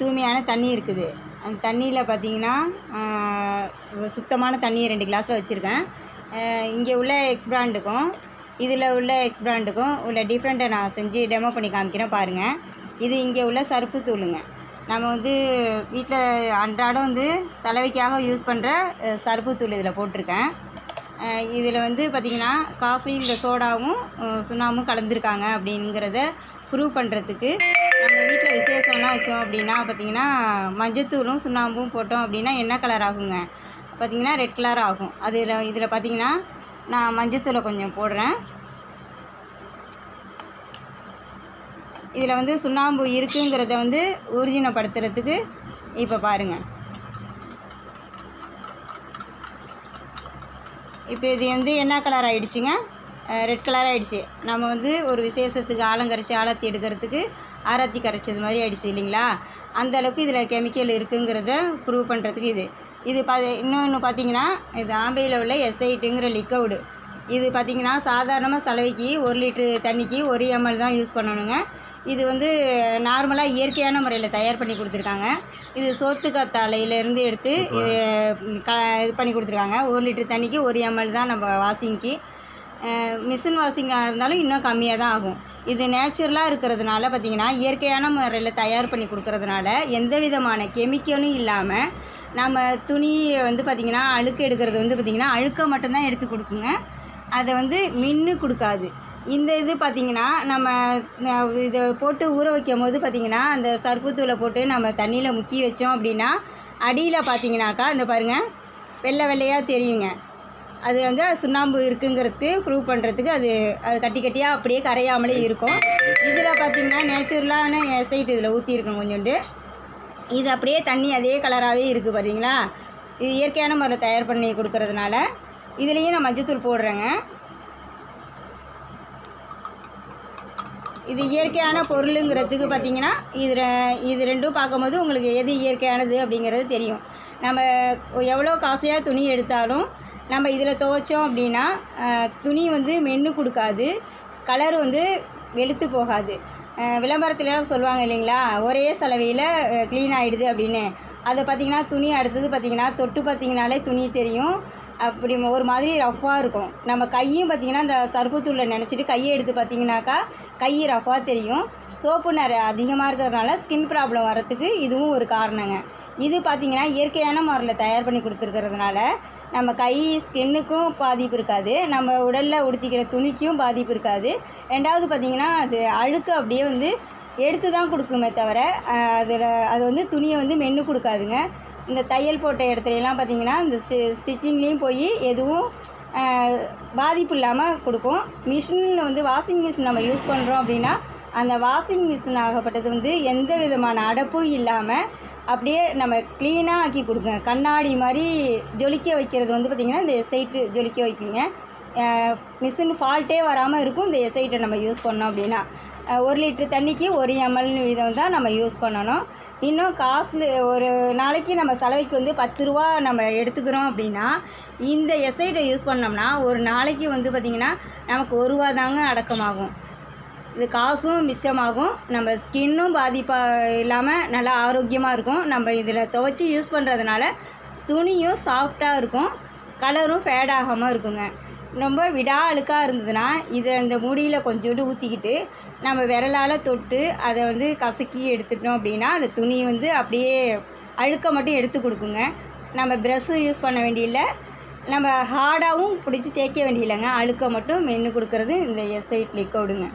தூய்மையான தண்ணி இருக்குது. அந்த தண்ணியில் பார்த்தீங்கன்னா சுத்தமான தண்ணியை 2 கிளாஸில் வச்சுருக்கேன். இங்கே உள்ள எக்ஸ் பிராண்டுக்கும் இதில் உள்ள எக்ஸ் பிராண்டுக்கும் உள்ள டிஃப்ரெண்ட்டை நான் செஞ்சு டெமோ பண்ணி காமிக்கிறேன் பாருங்கள். இது இங்கே உள்ள சர்ப்பு தூளுங்க. நம்ம வந்து வீட்டில் அன்றாடம் வந்து சலவைக்காக யூஸ் பண்ணுற சர்ப்பு தூள் இதில் போட்டிருக்கேன். இதில் வந்து பார்த்திங்கன்னா காஃபியில் சோடாவும் சுண்ணாம்பும் கலந்துருக்காங்க அப்படிங்கிறத ப்ரூவ் பண்ணுறதுக்கு நம்ம வீட்டில் விசேஷம்லாம் வச்சோம் அப்படின்னா பார்த்திங்கன்னா மஞ்சத்தூளும் சுண்ணாம்பும் போட்டோம் அப்படின்னா என்ன கலர் ஆகுங்க பார்த்திங்கன்னா ரெட் கலர் ஆகும். இதில் பார்த்திங்கன்னா நான் மஞ்சத்தூளை கொஞ்சம் போடுறேன். இதில் வந்து சுண்ணாம்பு இருக்குங்கிறத வந்து ஊர்ஜினப்படுத்துறதுக்கு இப்போ பாருங்கள். இப்போ இது வந்து என்ன கலர் ஆகிடுச்சிங்க, ரெட் கலர் ஆகிடுச்சு. நம்ம வந்து ஒரு விசேஷத்துக்கு ஆலங்கரைச்சி ஆலத்தி எடுக்கிறதுக்கு ஆராத்தி கரைச்சது மாதிரி ஆகிடுச்சு இல்லைங்களா. அந்தளவுக்கு இதில் கெமிக்கல் இருக்குங்கிறத ப்ரூவ் பண்ணுறதுக்கு இது இன்னொன்று பார்த்திங்கன்னா இது ஆம்பையில் உள்ள S8ங்கிற லிக்விடு. இது பார்த்திங்கன்னா சாதாரணமாக சலவைக்கு 1 லிட்ரு தண்ணிக்கு 1 ml தான் யூஸ் பண்ணணுங்க. இது வந்து நார்மலாக இயற்கையான முறையில் தயார் பண்ணி கொடுத்துருக்காங்க. இது சோத்துக்கத்தாழையிலேருந்து எடுத்து இது பண்ணி கொடுத்துருக்காங்க. 1 லிட்ரு தண்ணிக்கு 1 ml தான் நம்ம வாஷிங்க்கு. மிஷின் வாஷிங்காக இருந்தாலும் இன்னும் கம்மியாக தான் ஆகும். இது நேச்சுரலாக இருக்கிறதுனால பார்த்திங்கன்னா இயற்கையான முறையில் தயார் பண்ணி கொடுக்கறதுனால எந்த விதமான கெமிக்கலும் இல்லாமல் நம்ம துணியை வந்து பார்த்திங்கன்னா அழுக்கு எடுக்கிறது வந்து பார்த்திங்கன்னா அழுக்கை மட்டும்தான் எடுத்து கொடுக்குங்க. அதை வந்து மின்னு கொடுக்காது. இந்த இது பார்த்திங்கன்னா நம்ம இதை போட்டு ஊற வைக்கும் போது பார்த்திங்கன்னா அந்த சர்ப்புத்தூளை போட்டு நம்ம தண்ணியில் முக்கி வச்சோம் அப்படின்னா அடியில் பார்த்திங்கனாக்கா இந்த பாருங்கள் வெள்ளை வெள்ளையாக தெரியுங்க. அது வந்து சுண்ணாம்பு இருக்குங்கிறதுக்கு ப்ரூவ் பண்ணுறதுக்கு அது கட்டி கட்டியாக அப்படியே கரையாமலே இருக்கும். இதில் பார்த்திங்கன்னா நேச்சுரலான S8 இதில் ஊற்றிருக்கோம் கொஞ்சோண்டு. இது அப்படியே தண்ணி அதே கலராகவே இருக்குது பார்த்தீங்களா. இது இயற்கையான முறையில் தயார் பண்ணி கொடுக்கறதுனால இதுலேயும் நான் மஞ்சத்தூள் போடுறேங்க. இது இயற்கையான பொருளுங்கிறதுக்கு பார்த்திங்கன்னா இது ரெண்டும் பார்க்கும்போது உங்களுக்கு எது இயற்கையானது அப்படிங்கிறது தெரியும். நம்ம எவ்வளோ காசையாக துணி எடுத்தாலும் நம்ம இதில் துவைச்சோம் அப்படின்னா துணி வந்து மென்று கொடுக்காது, கலர் வந்து வெளுத்து போகாது. விளம்பரத்துலலாம் சொல்லுவாங்க இல்லைங்களா, ஒரே சலவையில் க்ளீன் ஆகிடுது அப்படின்னு. அதை பார்த்திங்கன்னா துணி அடுத்தது பார்த்திங்கன்னா தொட்டு பார்த்திங்கனாலே துணி தெரியும். அப்படி ஒரு மாதிரி ரஃப்பாக இருக்கும். நம்ம கையும் பார்த்திங்கன்னா இந்த சர்ப்புத்தூளில் நினச்சிட்டு கையை எடுத்து பார்த்திங்கனாக்கா கை ரஃப்பாக தெரியும். சோப்பு நிறைய அதிகமாக இருக்கிறதுனால ஸ்கின் ப்ராப்ளம் வரத்துக்கு இதுவும் ஒரு காரணங்க. இது பார்த்திங்கன்னா இயற்கையான முறையில் தயார் பண்ணி கொடுத்துருக்கிறதுனால நம்ம கை ஸ்கின்னுக்கும் பாதிப்பு இருக்காது, நம்ம உடலில் உடுத்திக்கிற துணிக்கும் பாதிப்பு இருக்காது. ரெண்டாவது பார்த்திங்கன்னா அது அழுக்கு அப்படியே வந்து எடுத்து தான் கொடுக்குமே தவிர அது வந்து துணியை வந்து மென்று கொடுக்காதுங்க. இந்த தையல் போட்ட இடத்துலலாம் பார்த்திங்கன்னா இந்த ஸ்டிச்சிங்லேயும் போய் எதுவும் பாதிப்பு இல்லாமல் கொடுக்கும். மிஷினில் வந்து வாஷிங் மிஷின் நம்ம யூஸ் பண்ணுறோம் அப்படின்னா அந்த வாஷிங் மிஷின் ஆகப்பட்டது வந்து எந்த விதமான அடப்பும் இல்லாமல் அப்படியே நம்ம க்ளீனாக ஆக்கி கொடுங்க. கண்ணாடி மாதிரி ஜொலிக்க வைக்கிறது வந்து பார்த்திங்கன்னா இந்த S8 ஜொலிக்க வைக்குங்க. மிஷின் ஃபால்ட்டே வராமல் இருக்கும் இந்த S8 நம்ம யூஸ் பண்ணோம் அப்படின்னா. 1 லிட்ரு தண்ணிக்கு 1 ml வீதம் தான் நம்ம யூஸ் பண்ணணும். இன்னும் காஸ்ட்லி ஒரு நாளைக்கு நம்ம செலவைக்கு வந்து 10 ரூபா நம்ம எடுத்துக்கிறோம் அப்படின்னா இந்த S8 யூஸ் பண்ணோம்னா ஒரு நாளைக்கு வந்து பார்த்திங்கன்னா நமக்கு 1 ரூபா தாங்க அடக்கமாகும். இது காசும் மிச்சமாகும், நம்ம ஸ்கின்னும் பாதிப்பாக இல்லாமல் நல்லா ஆரோக்கியமாக இருக்கும். நம்ம இதில் துவைச்சி யூஸ் பண்ணுறதுனால துணியும் சாஃப்டாக இருக்கும், கலரும் ஃபேட் ஆகாமல் இருக்குங்க. ரொம்ப விடா அழுக்காக இருந்ததுன்னா இதை இந்த மூடியில் கொஞ்சோண்டு ஊற்றிக்கிட்டு நம்ம விரலால் தொட்டு அதை வந்து கசக்கி எடுத்துட்டோம் அப்படின்னா அந்த துணி வந்து அப்படியே அழுக்கை மட்டும் எடுத்து கொடுக்குங்க. நம்ம ப்ரஷ்ஷு யூஸ் பண்ண வேண்டியில்லை, நம்ம ஹார்டாகவும் பிடிச்சி தேய்க்க வேண்டியில்லைங்க. அழுக்கை மட்டும் மென்று கொடுக்குறது இந்த S8 லிக்விடுங்க.